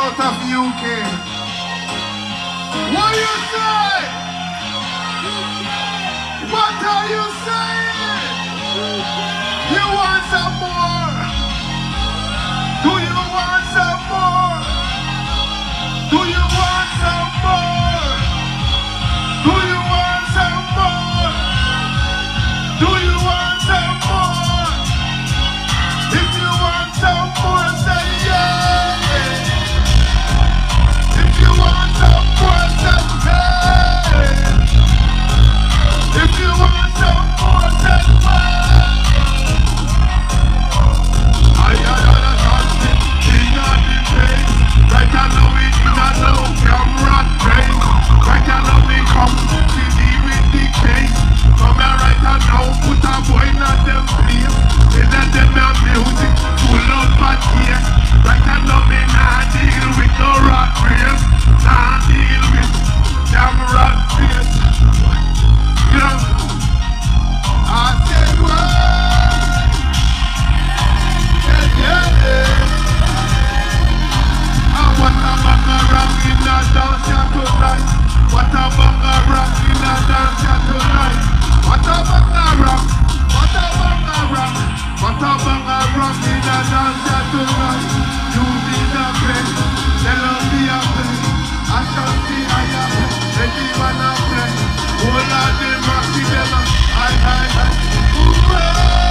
out of UK. What you say? What are you saying? You want some more? Do you want some more? Do you want some more? Do you want some more? Do you want some more? If you want some more, say yeah. If you want some more, say yeah. If you want some more, say yeah. I understand king of the place. Right now we in a low camera train. Right now we come to deal with the case. Come here right now, put a boy in them place. They let them have music full of bad case. Right now me nah deal with no rat race. Nah deal with damn rat race. You know, I said what? Yeah. What a banga rock in the dance tonight. What a banga rock in the dance tonight. What a banga rock. What a banga rock. What a banga rock in the dance tonight. You be the best. Tell us be a play. I shall be a play. Anyone a play. All of them are together. I. Hooray!